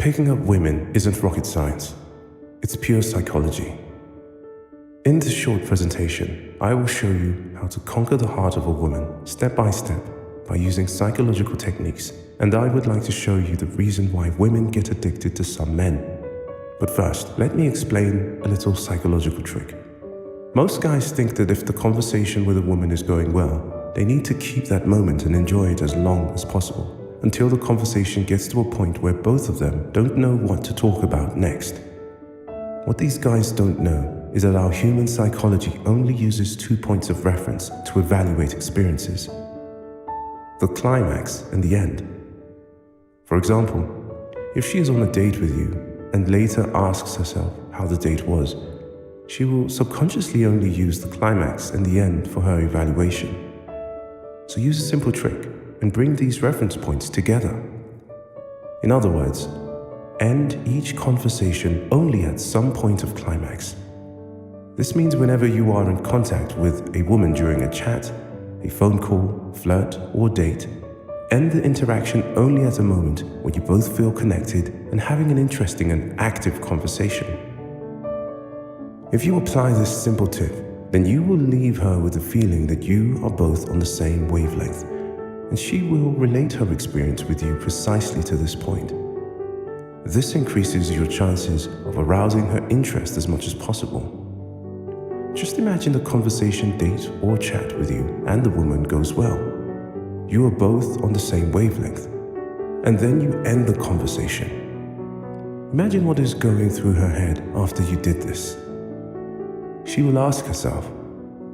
Picking up women isn't rocket science. It's pure psychology. In this short presentation, I will show you how to conquer the heart of a woman step by step by using psychological techniques, and I would like to show you the reason why women get addicted to some men. But first, let me explain a little psychological trick. Most guys think that if the conversation with a woman is going well, they need to keep that moment and enjoy it as long as possible, until the conversation gets to a point where both of them don't know what to talk about next. What these guys don't know is that our human psychology only uses 2 points of reference to evaluate experiences: the climax and the end. For example, if she is on a date with you and later asks herself how the date was, she will subconsciously only use the climax and the end for her evaluation. So use a simple trick and bring these reference points together. In other words, end each conversation only at some point of climax. This means whenever you are in contact with a woman during a chat, a phone call, flirt, or date, end the interaction only at a moment when you both feel connected and having an interesting and active conversation. If you apply this simple tip, then you will leave her with the feeling that you are both on the same wavelength, and she will relate her experience with you precisely to this point. This increases your chances of arousing her interest as much as possible. Just imagine the conversation, date, or chat with you and the woman goes well. You are both on the same wavelength, and then you end the conversation. Imagine what is going through her head after you did this. She will ask herself,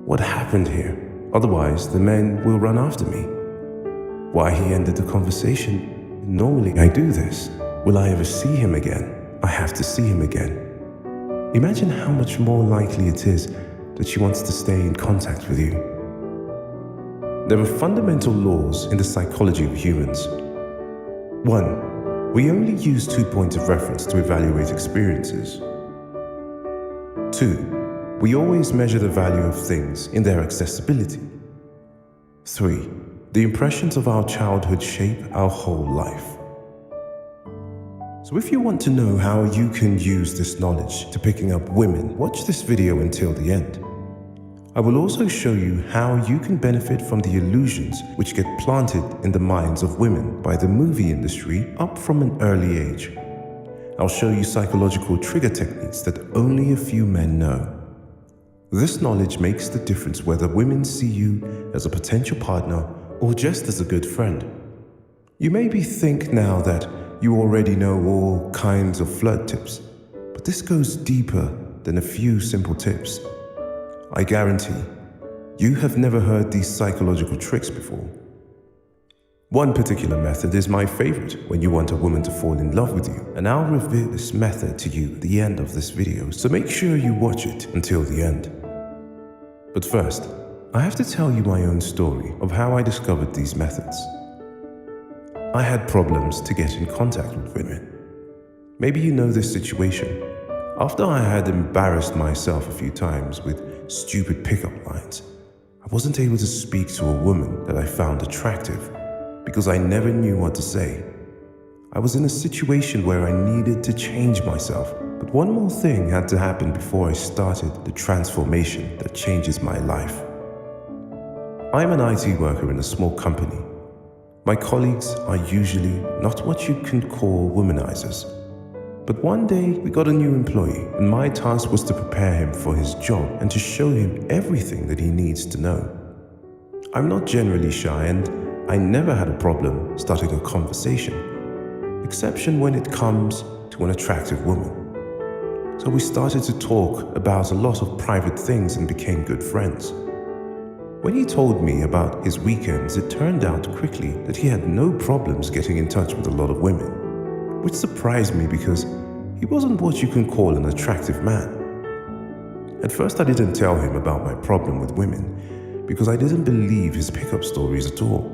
what happened here? Otherwise, the men will run after me. Why he ended the conversation? Normally I do this. Will I ever see him again? I have to see him again. Imagine how much more likely it is that she wants to stay in contact with you. There are fundamental laws in the psychology of humans. 1. We only use 2 points of reference to evaluate experiences. 2. We always measure the value of things in their accessibility. 3. The impressions of our childhood shape our whole life. So if you want to know how you can use this knowledge to picking up women, watch this video until the end. I will also show you how you can benefit from the illusions which get planted in the minds of women by the movie industry up from an early age. I'll show you psychological trigger techniques that only a few men know. This knowledge makes the difference whether women see you as a potential partner or just as a good friend. You maybe think now that you already know all kinds of flirt tips, but this goes deeper than a few simple tips. I guarantee you have never heard these psychological tricks before. One particular method is my favorite when you want a woman to fall in love with you, and I'll reveal this method to you at the end of this video, so make sure you watch it until the end. But first, I have to tell you my own story of how I discovered these methods. I had problems to get in contact with women. Maybe you know this situation. After I had embarrassed myself a few times with stupid pickup lines, I wasn't able to speak to a woman that I found attractive because I never knew what to say. I was in a situation where I needed to change myself, but one more thing had to happen before I started the transformation that changes my life. I'm an IT worker in a small company. My colleagues are usually not what you can call womanizers. But one day we got a new employee, and my task was to prepare him for his job and to show him everything that he needs to know. I'm not generally shy, and I never had a problem starting a conversation, exception when it comes to an attractive woman. So we started to talk about a lot of private things and became good friends. When he told me about his weekends, it turned out quickly that he had no problems getting in touch with a lot of women, which surprised me because he wasn't what you can call an attractive man. At first I didn't tell him about my problem with women because I didn't believe his pickup stories at all.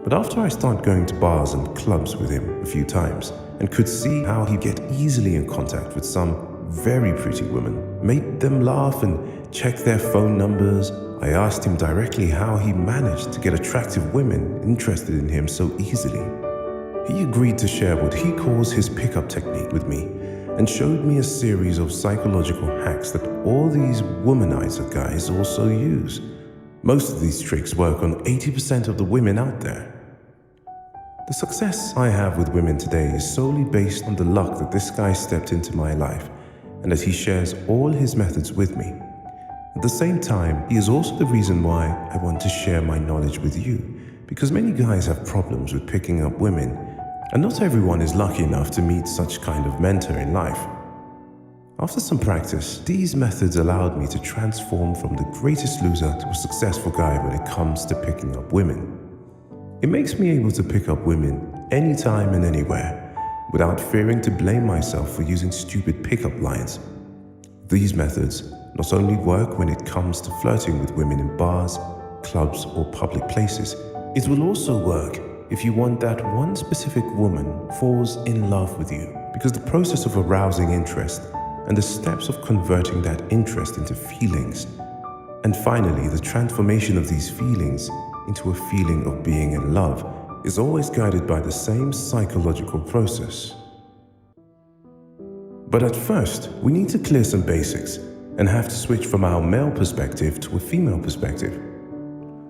But after I started going to bars and clubs with him a few times and could see how he'd get easily in contact with some very pretty women, made them laugh and check their phone numbers, I asked him directly how he managed to get attractive women interested in him so easily. He agreed to share what he calls his pickup technique with me and showed me a series of psychological hacks that all these womanizer guys also use. Most of these tricks work on 80% of the women out there. The success I have with women today is solely based on the luck that this guy stepped into my life and that he shares all his methods with me. At the same time, he is also the reason why I want to share my knowledge with you, because many guys have problems with picking up women, and not everyone is lucky enough to meet such kind of mentor in life. After some practice, these methods allowed me to transform from the greatest loser to a successful guy when it comes to picking up women. It makes me able to pick up women anytime and anywhere, without fearing to blame myself for using stupid pickup lines. These methods not only work when it comes to flirting with women in bars, clubs, or public places, it will also work if you want that one specific woman falls in love with you, because the process of arousing interest and the steps of converting that interest into feelings, and finally the transformation of these feelings into a feeling of being in love, is always guided by the same psychological process. But at first, we need to clear some basics and have to switch from our male perspective to a female perspective.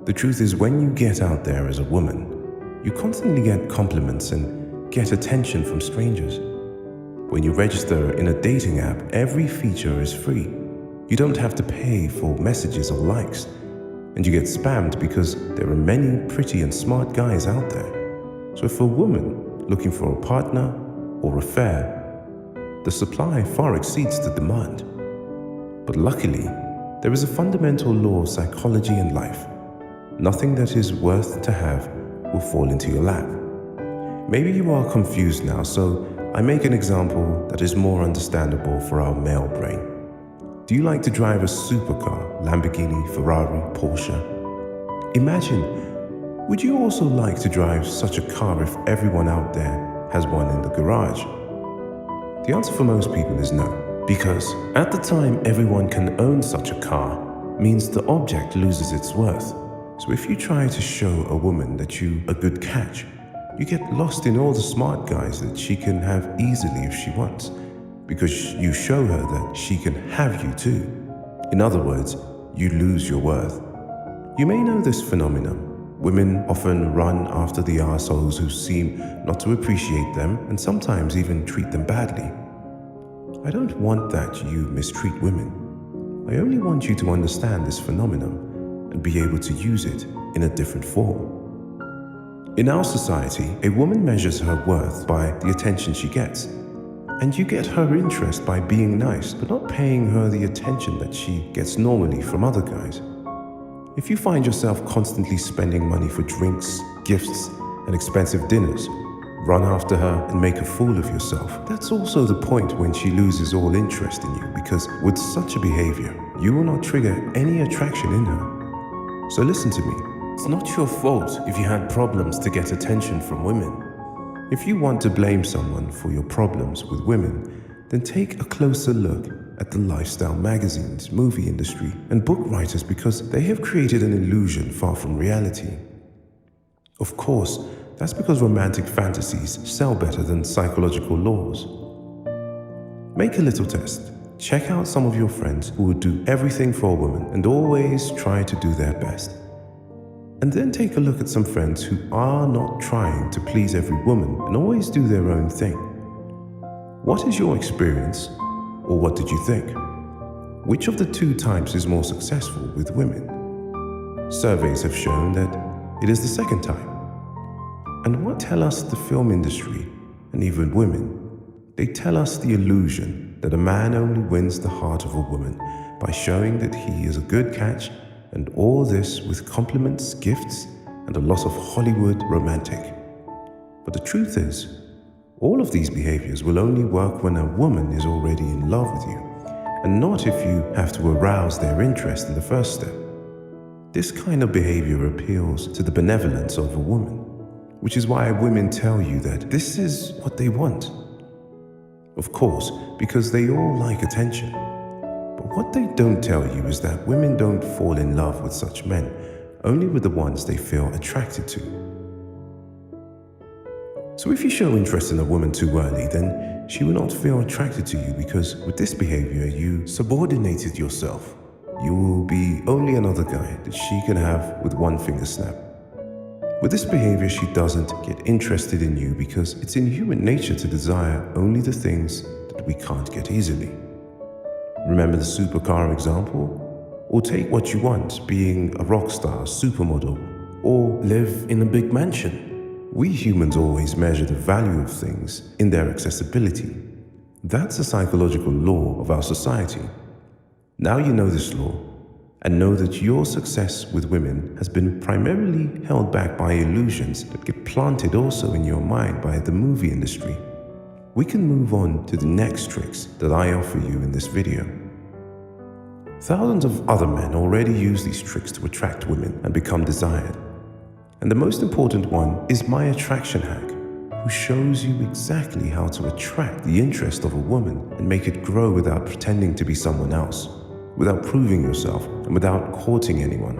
The truth is, when you get out there as a woman, you constantly get compliments and get attention from strangers. When you register in a dating app, every feature is free. You don't have to pay for messages or likes, and you get spammed because there are many pretty and smart guys out there. So if a woman looking for a partner or affair, the supply far exceeds the demand. But luckily, there is a fundamental law of psychology and life. Nothing that is worth to have will fall into your lap. Maybe you are confused now, so I make an example that is more understandable for our male brain. Do you like to drive a supercar, Lamborghini, Ferrari, Porsche? Imagine, would you also like to drive such a car if everyone out there has one in the garage? The answer for most people is no, because at the time everyone can own such a car means the object loses its worth. So if you try to show a woman that you a good catch, you get lost in all the smart guys that she can have easily if she wants, because you show her that she can have you too. In other words, you lose your worth. You may know this phenomenon. Women often run after the assholes who seem not to appreciate them and sometimes even treat them badly. I don't want that you mistreat women. I only want you to understand this phenomenon and be able to use it in a different form. In our society, a woman measures her worth by the attention she gets. And you get her interest by being nice, but not paying her the attention that she gets normally from other guys. If you find yourself constantly spending money for drinks, gifts, and expensive dinners, run after her and make a fool of yourself, that's also the point when she loses all interest in you, because with such a behavior, you will not trigger any attraction in her. So listen to me. It's not your fault if you had problems to get attention from women. If you want to blame someone for your problems with women, then take a closer look at the lifestyle magazines, movie industry, and book writers, because they have created an illusion far from reality. Of course, that's because romantic fantasies sell better than psychological laws. Make a little test. Check out some of your friends who would do everything for a woman and always try to do their best. And then take a look at some friends who are not trying to please every woman and always do their own thing. What is your experience, or what did you think? Which of the two types is more successful with women? Surveys have shown that it is the second type. And what tell us the film industry and even women? They tell us the illusion that a man only wins the heart of a woman by showing that he is a good catch, and all this with compliments, gifts, and a lot of Hollywood romantic. But the truth is, all of these behaviors will only work when a woman is already in love with you, and not if you have to arouse their interest in the first step. This kind of behavior appeals to the benevolence of a woman, which is why women tell you that this is what they want. Of course, because they all like attention. But what they don't tell you is that women don't fall in love with such men, only with the ones they feel attracted to. So if you show interest in a woman too early, then she will not feel attracted to you because with this behavior, you subordinated yourself. You will be only another guy that she can have with one finger snap. With this behavior, she doesn't get interested in you because it's in human nature to desire only the things that we can't get easily. Remember the supercar example? Or take what you want, being a rock star, supermodel, or live in a big mansion. We humans always measure the value of things in their accessibility. That's a psychological law of our society. Now you know this law, and know that your success with women has been primarily held back by illusions that get planted also in your mind by the movie industry. We can move on to the next tricks that I offer you in this video. Thousands of other men already use these tricks to attract women and become desired. And the most important one is my attraction hack, who shows you exactly how to attract the interest of a woman and make it grow without pretending to be someone else, without proving yourself, and without courting anyone.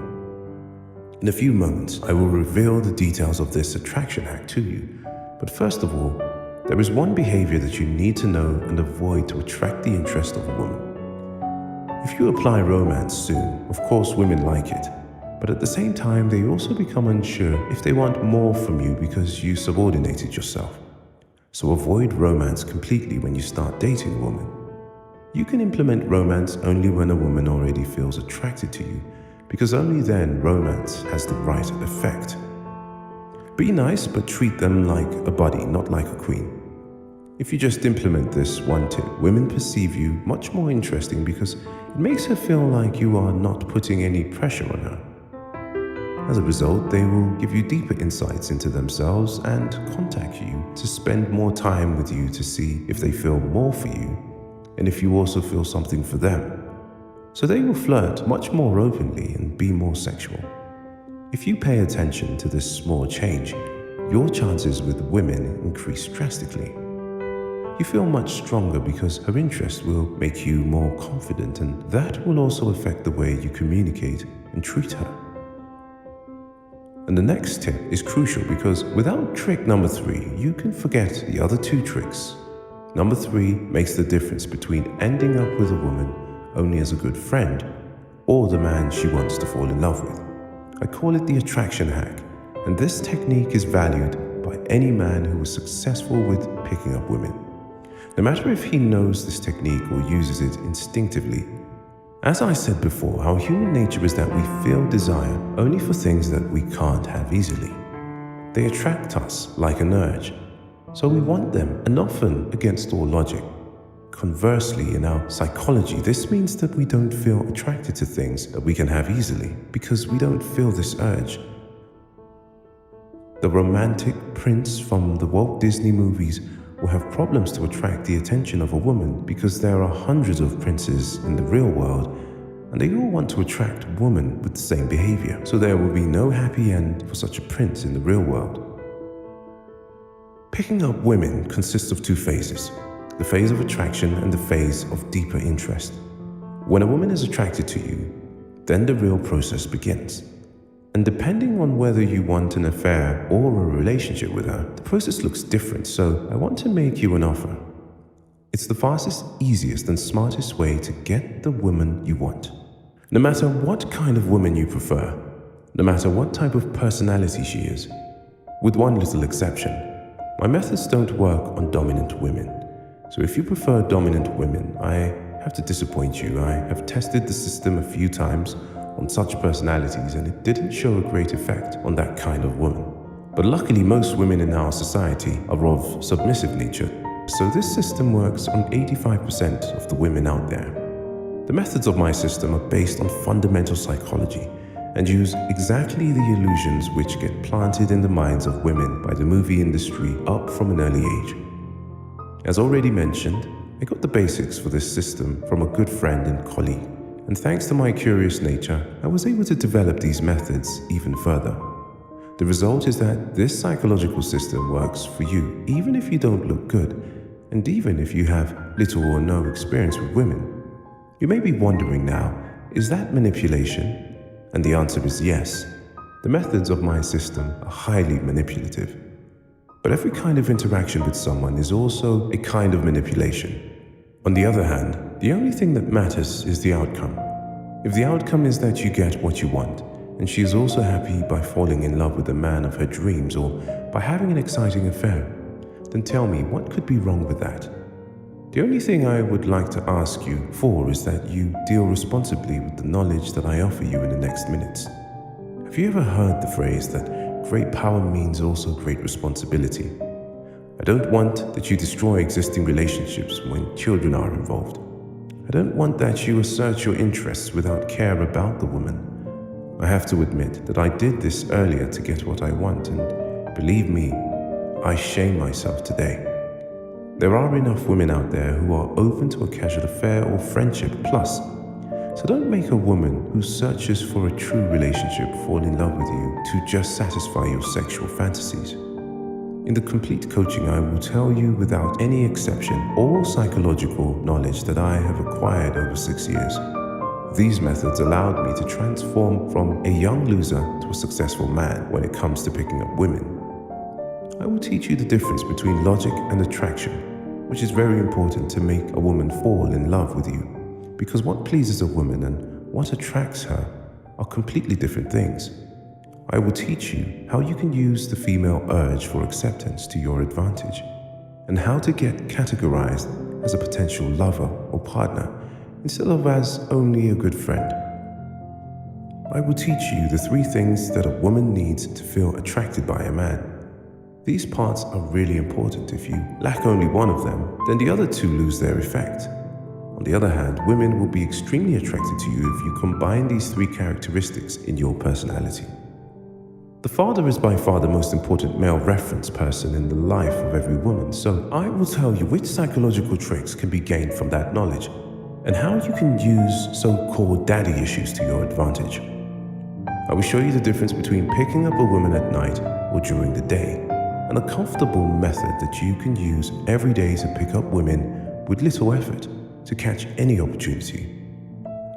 In a few moments, I will reveal the details of this attraction hack to you. But first of all, there is one behavior that you need to know and avoid to attract the interest of a woman. If you apply romance soon, of course women like it, but at the same time they also become unsure if they want more from you because you subordinated yourself. So avoid romance completely when you start dating a woman. You can implement romance only when a woman already feels attracted to you, because only then romance has the right effect. Be nice, but treat them like a buddy, not like a queen. If you just implement this one tip, women perceive you much more interesting because it makes her feel like you are not putting any pressure on her. As a result, they will give you deeper insights into themselves and contact you to spend more time with you to see if they feel more for you and if you also feel something for them. So they will flirt much more openly and be more sexual. If you pay attention to this small change, your chances with women increase drastically. You feel much stronger because her interest will make you more confident, and that will also affect the way you communicate and treat her. And the next tip is crucial because without trick number 3, you can forget the other 2 tricks. Number 3 makes the difference between ending up with a woman only as a good friend or the man she wants to fall in love with. I call it the attraction hack, and this technique is valued by any man who is successful with picking up women, no matter if he knows this technique or uses it instinctively. As I said before, our human nature is that we feel desire only for things that we can't have easily. They attract us like an urge, so we want them, and often against all logic. Conversely, in our psychology, this means that we don't feel attracted to things that we can have easily because we don't feel this urge. The romantic prince from the Walt Disney movies will have problems to attract the attention of a woman because there are hundreds of princes in the real world and they all want to attract a woman with the same behavior. So there will be no happy end for such a prince in the real world. Picking up women consists of 2 phases, the phase of attraction and the phase of deeper interest. When a woman is attracted to you, then the real process begins. And depending on whether you want an affair or a relationship with her, the process looks different, so I want to make you an offer. It's the fastest, easiest, and smartest way to get the woman you want. No matter what kind of woman you prefer, no matter what type of personality she is, with one little exception, my methods don't work on dominant women. So if you prefer dominant women, I have to disappoint you. I have tested the system a few times on such personalities and it didn't show a great effect on that kind of woman. But luckily most women in our society are of submissive nature, so this system works on 85% of the women out there. The methods of my system are based on fundamental psychology and use exactly the illusions which get planted in the minds of women by the movie industry up from an early age. As already mentioned, I got the basics for this system from a good friend and colleague. And thanks to my curious nature, I was able to develop these methods even further. The result is that this psychological system works for you even if you don't look good, and even if you have little or no experience with women. You may be wondering now, is that manipulation? And the answer is yes. The methods of my system are highly manipulative. But every kind of interaction with someone is also a kind of manipulation. On the other hand, the only thing that matters is the outcome. If the outcome is that you get what you want, and she is also happy by falling in love with the man of her dreams or by having an exciting affair, then tell me, what could be wrong with that? The only thing I would like to ask you for is that you deal responsibly with the knowledge that I offer you in the next minutes. Have you ever heard the phrase that great power means also great responsibility? I don't want that you destroy existing relationships when children are involved. I don't want that you assert your interests without care about the woman. I have to admit that I did this earlier to get what I want, and believe me, I shame myself today. There are enough women out there who are open to a casual affair or friendship plus. So don't make a woman who searches for a true relationship fall in love with you to just satisfy your sexual fantasies. In the complete coaching, I will tell you without any exception all psychological knowledge that I have acquired over 6 years. These methods allowed me to transform from a young loser to a successful man when it comes to picking up women. I will teach you the difference between logic and attraction, which is very important to make a woman fall in love with you, because what pleases a woman and what attracts her are completely different things. I will teach you how you can use the female urge for acceptance to your advantage, and how to get categorized as a potential lover or partner instead of as only a good friend. I will teach you the 3 things that a woman needs to feel attracted by a man. These parts are really important. If you lack only one of them, then the other 2 lose their effect. On the other hand, women will be extremely attracted to you if you combine these 3 characteristics in your personality. The father is by far the most important male reference person in the life of every woman, so I will tell you which psychological tricks can be gained from that knowledge, and how you can use so-called daddy issues to your advantage. I will show you the difference between picking up a woman at night or during the day, and a comfortable method that you can use every day to pick up women with little effort to catch any opportunity.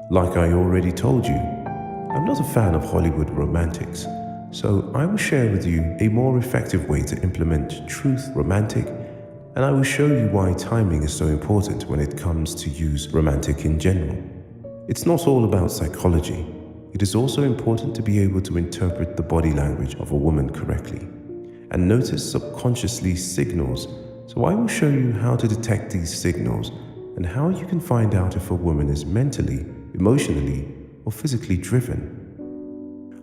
Like I already told you, I'm not a fan of Hollywood romantics, so I will share with you a more effective way to implement truth romantic, and I will show you why timing is so important when it comes to use romantic in general. It's not all about psychology. It is also important to be able to interpret the body language of a woman correctly and notice subconsciously signals. So I will show you how to detect these signals and how you can find out if a woman is mentally, emotionally, or physically driven.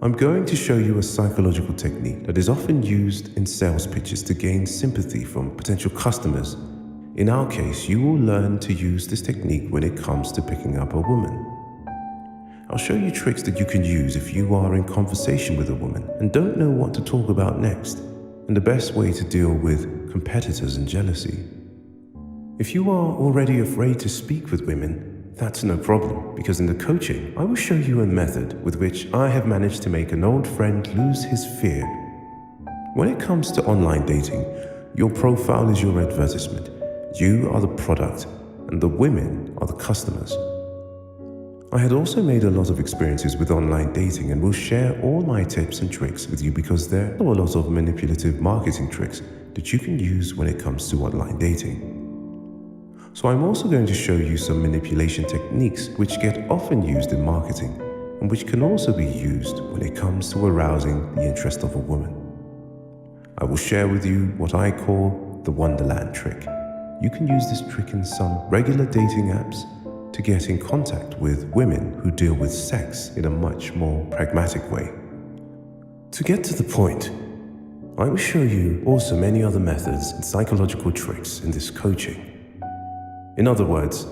I'm going to show you a psychological technique that is often used in sales pitches to gain sympathy from potential customers. In our case, you will learn to use this technique when it comes to picking up a woman. I'll show you tricks that you can use if you are in conversation with a woman and don't know what to talk about next, and the best way to deal with competitors and jealousy. If you are already afraid to speak with women, that's no problem, because in the coaching, I will show you a method with which I have managed to make an old friend lose his fear. When it comes to online dating, your profile is your advertisement. You are the product, and the women are the customers. I had also made a lot of experiences with online dating and will share all my tips and tricks with you, because there are a lot of manipulative marketing tricks that you can use when it comes to online dating. So I'm also going to show you some manipulation techniques which get often used in marketing and which can also be used when it comes to arousing the interest of a woman. I will share with you what I call the Wonderland trick. You can use this trick in some regular dating apps to get in contact with women who deal with sex in a much more pragmatic way. To get to the point, I will show you also many other methods and psychological tricks in this coaching. In other words,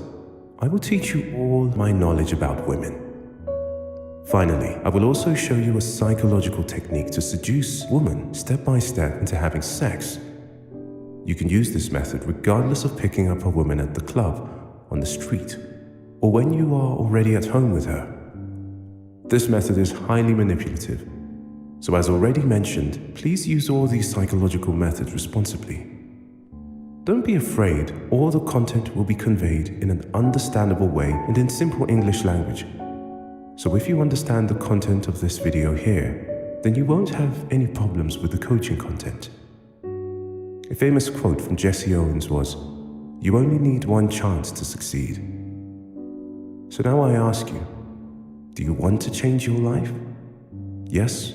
I will teach you all my knowledge about women. Finally, I will also show you a psychological technique to seduce women step by step into having sex. You can use this method regardless of picking up a woman at the club, on the street, or when you are already at home with her. This method is highly manipulative, so as already mentioned, please use all these psychological methods responsibly. Don't be afraid, all the content will be conveyed in an understandable way and in simple English language. So if you understand the content of this video here, then you won't have any problems with the coaching content. A famous quote from Jesse Owens was, "You only need one chance to succeed." So now I ask you, do you want to change your life? Yes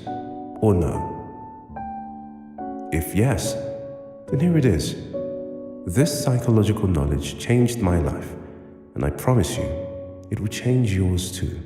or no? If yes, then here it is. This psychological knowledge changed my life, and I promise you, it will change yours too.